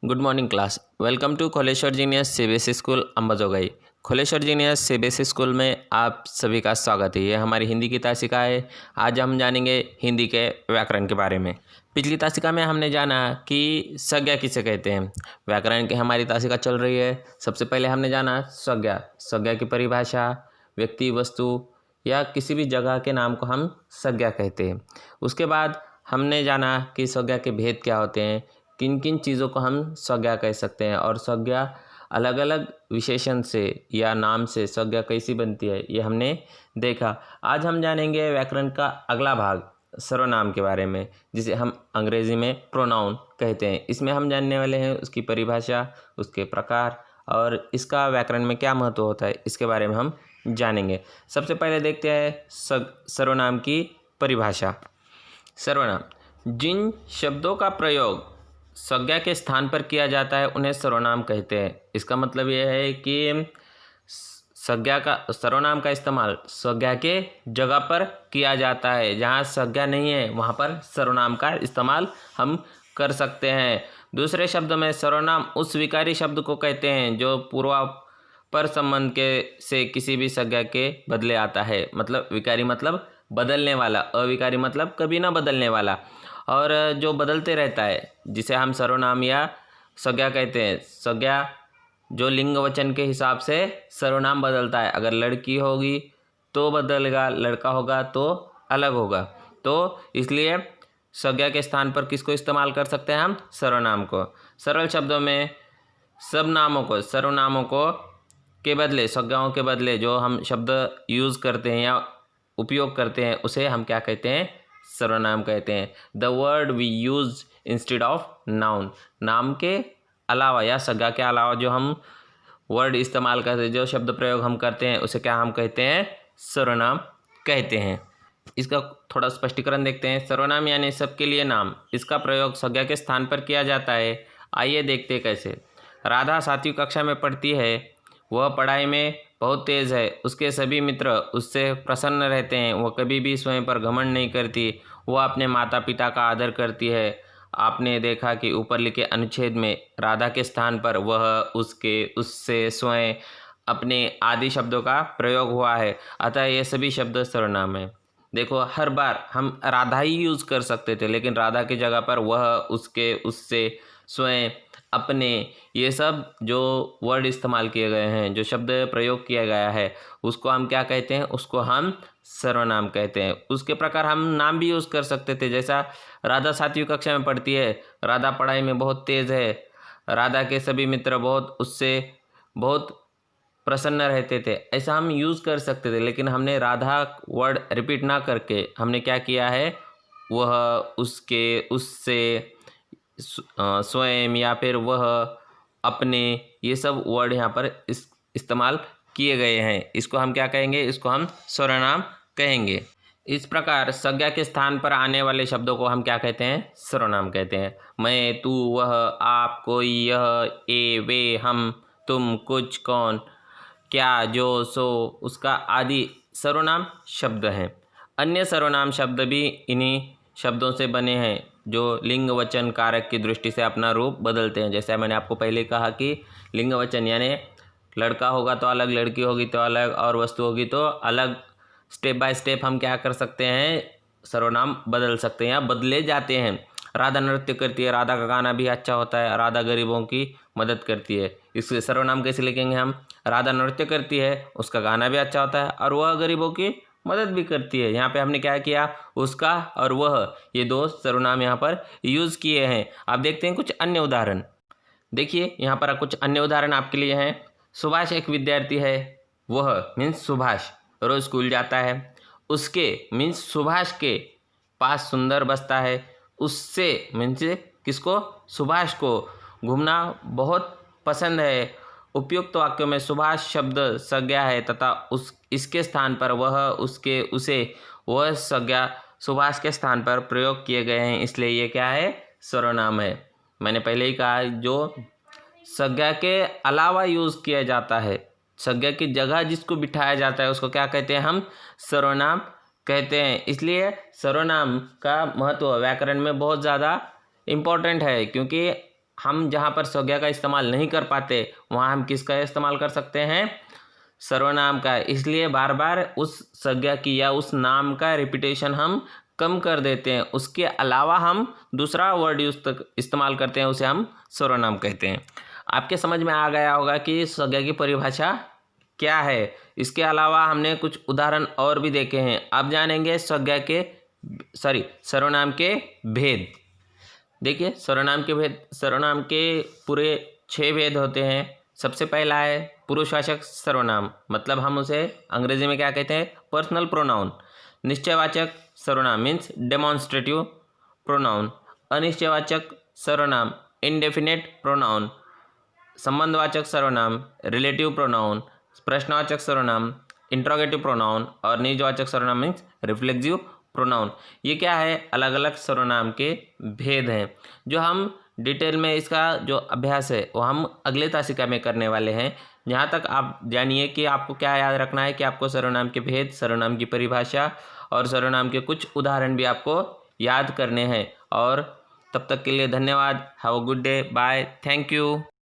Good morning class. Welcome to Kholeshwar genius CBSE school Ambajogai. Kholeshwar genius CBSE school में आप सभी का स्वागत है। ये हमारी हिंदी की तासिका है। आज हम जानेंगे हिंदी के व्याकरण के बारे में। पिछली तासिका में हमने जाना कि संज्ञा किसे कहते हैं। व्याकरण की हमारी तासिका चल रही है। सबसे पहले हमने जाना संज्ञा। संज्ञा की परिभाषा, व्यक्ति, वस्तु या किसी भी जगह के नाम को हम संज्ञा कहते हैं। उसके बाद हमने जाना कि संज्ञा के भेद क्या होते हैं, किन किन चीज़ों को हम संज्ञा कह सकते हैं और संज्ञा अलग अलग विशेषण से या नाम से संज्ञा कैसी बनती है, ये हमने देखा। आज हम जानेंगे व्याकरण का अगला भाग, सर्वनाम के बारे में, जिसे हम अंग्रेजी में प्रोनाउन कहते हैं। इसमें हम जानने वाले हैं उसकी परिभाषा, उसके प्रकार और इसका व्याकरण में क्या महत्व होता है, इसके बारे में हम जानेंगे। सबसे पहले देखते हैं सर्वनाम की परिभाषा। सर्वनाम, जिन शब्दों का प्रयोग संज्ञा के स्थान पर किया जाता है उन्हें सर्वनाम कहते हैं। इसका मतलब यह है कि सर्वनाम का इस्तेमाल संज्ञा के जगह पर किया जाता है। जहाँ संज्ञा नहीं है वहाँ पर सर्वनाम का इस्तेमाल हम कर सकते हैं। दूसरे शब्दों में सर्वनाम उस विकारी शब्द को कहते हैं जो पूर्वापर संबंध के से किसी भी संज्ञा के बदले आता है। मतलब विकारी मतलब बदलने वाला, अविकारी मतलब कभी ना बदलने वाला, और जो बदलते रहता है जिसे हम सर्वनाम या संज्ञा कहते हैं। संज्ञा जो लिंग वचन के हिसाब से सर्वनाम बदलता है। अगर लड़की होगी तो बदलेगा, लड़का होगा तो अलग होगा। तो इसलिए संज्ञा के स्थान पर किसको इस्तेमाल कर सकते हैं हम? सर्वनाम को। सरल शब्दों में सब नामों को, सर्वनामों को के बदले, संज्ञाओं के बदले जो हम शब्द यूज़ करते हैं या उपयोग करते हैं उसे हम क्या कहते हैं? सर्वनाम कहते हैं। The word we use instead of noun, नाम के अलावा या संज्ञा के अलावा जो हम वर्ड इस्तेमाल करते हैं, जो शब्द प्रयोग हम करते हैं, उसे क्या हम कहते हैं? सर्वनाम कहते हैं। इसका थोड़ा स्पष्टीकरण देखते हैं। सर्वनाम यानी सबके लिए नाम, इसका प्रयोग संज्ञा के स्थान पर किया जाता है। आइए देखते कैसे। राधा 7वीं कक्षा में पढ़ती है। वह पढ़ाई में बहुत तेज़ है। उसके सभी मित्र उससे प्रसन्न रहते हैं। वह कभी भी स्वयं पर घमंड नहीं करती। वह अपने माता पिता का आदर करती है। आपने देखा कि ऊपर लिखे अनुच्छेद में राधा के स्थान पर वह, उसके, उससे, स्वयं, अपने आदि शब्दों का प्रयोग हुआ है। अतः ये सभी शब्द सर्वनाम है। देखो, हर बार हम राधा ही यूज़ कर सकते थे, लेकिन राधा की जगह पर वह, उसके, उससे, स्वयं, अपने, ये सब जो वर्ड इस्तेमाल किए गए हैं, जो शब्द प्रयोग किया गया है, उसको हम क्या कहते हैं? उसको हम सर्वनाम कहते हैं। उसके प्रकार हम नाम भी यूज़ कर सकते थे। जैसा राधा 7वीं कक्षा में पढ़ती है, राधा पढ़ाई में बहुत तेज़ है, राधा के सभी मित्र उससे बहुत प्रसन्न रहते थे, ऐसा हम यूज़ कर सकते थे। लेकिन हमने राधा वर्ड रिपीट ना करके हमने क्या किया है? वह, उसके, उससे, स्वयं या फिर वह, अपने, ये सब वर्ड यहाँ पर इस्तेमाल किए गए हैं। इसको हम क्या कहेंगे? इसको हम सर्वनाम कहेंगे। इस प्रकार संज्ञा के स्थान पर आने वाले शब्दों को हम क्या कहते हैं? सर्वनाम कहते हैं। मैं, तू, वह, आप, कोई, यह, ये, वे, हम, तुम, कुछ, कौन, क्या, जो, सो, उसका आदि सर्वनाम शब्द हैं। अन्य सर्वनाम शब्द भी इन्हीं शब्दों से बने हैं जो लिंग वचन कारक की दृष्टि से अपना रूप बदलते हैं। जैसे मैंने आपको पहले कहा कि लिंग वचन यानी लड़का होगा तो अलग, लड़की होगी तो अलग, और वस्तु होगी तो अलग। स्टेप बाय स्टेप हम क्या कर सकते हैं? सर्वनाम बदल सकते हैं या बदले जाते हैं। राधा नृत्य करती है, राधा का गाना भी अच्छा होता है। राधा गरीबों की मदद करती है, इससे सर्वनाम कैसे लिखेंगे हम? राधा नृत्य करती है, उसका गाना भी अच्छा होता है और वह गरीबों की मदद भी करती है। यहाँ पे हमने क्या किया? उसका और वह, ये दो सर्वनाम यहाँ पर यूज़ किए हैं। आप देखते हैं कुछ अन्य उदाहरण। देखिए, यहाँ पर कुछ अन्य उदाहरण आपके लिए हैं। सुभाष एक विद्यार्थी है। वह मीन्स सुभाष रोज स्कूल जाता है। उसके मीन्स सुभाष के पास सुंदर बसता है। उससे मीन्स किसको? सुभाष को घूमना बहुत पसंद है। उपयुक्त वाक्यों में सुभाष शब्द संज्ञा है तथा इसके स्थान पर वह, उसके, उसे, वह संज्ञा सुभाष के स्थान पर प्रयोग किए गए हैं, इसलिए ये क्या है? सर्वनाम है। मैंने पहले ही कहा, जो संज्ञा के अलावा यूज़ किया जाता है, संज्ञा की जगह जिसको बिठाया जाता है, उसको क्या कहते हैं हम? सर्वनाम कहते हैं। इसलिए सर्वनाम का महत्व व्याकरण में बहुत ज़्यादा इम्पोर्टेंट है, क्योंकि हम जहाँ पर संज्ञा का इस्तेमाल नहीं कर पाते वहाँ हम किसका इस्तेमाल कर सकते हैं, सर्वनाम का। इसलिए बार बार उस संज्ञा की या उस नाम का रिपीटेशन हम कम कर देते हैं। उसके अलावा हम दूसरा वर्ड इस्तेमाल करते हैं, उसे हम सर्वनाम कहते हैं। आपके समझ में आ गया होगा कि संज्ञा की परिभाषा क्या है। इसके अलावा हमने कुछ उदाहरण और भी देखे हैं। अब जानेंगे सर्वनाम के भेद। देखिए सर्वनाम के पूरे 6 भेद होते हैं। सबसे पहला है पुरुषवाचक सर्वनाम, मतलब हम उसे अंग्रेजी में क्या कहते हैं, पर्सनल प्रोनाउन। निश्चयवाचक सर्वनाम मीन्स डेमॉन्स्ट्रेटिव प्रोनाउन। अनिश्चयवाचक सर्वनाम इनडेफिनेट प्रोनाउन। संबंधवाचक सर्वनाम रिलेटिव प्रोनाउन। प्रश्नवाचक सर्वनाम इंट्रोगेटिव प्रोनाउन। और निजवाचक सर्वनाम मीन्स रिफ्लेक्सिव प्रोनाउन। ये क्या है, अलग अलग सर्वनाम के भेद हैं जो हम डिटेल में इसका जो अभ्यास है वो हम अगले तासिका में करने वाले हैं। यहाँ तक आप जानिए कि आपको क्या याद रखना है कि आपको सर्वनाम के भेद, सर्वनाम की परिभाषा और सर्वनाम के कुछ उदाहरण भी आपको याद करने हैं। और तब तक के लिए धन्यवाद। Have a good day, bye, thank you.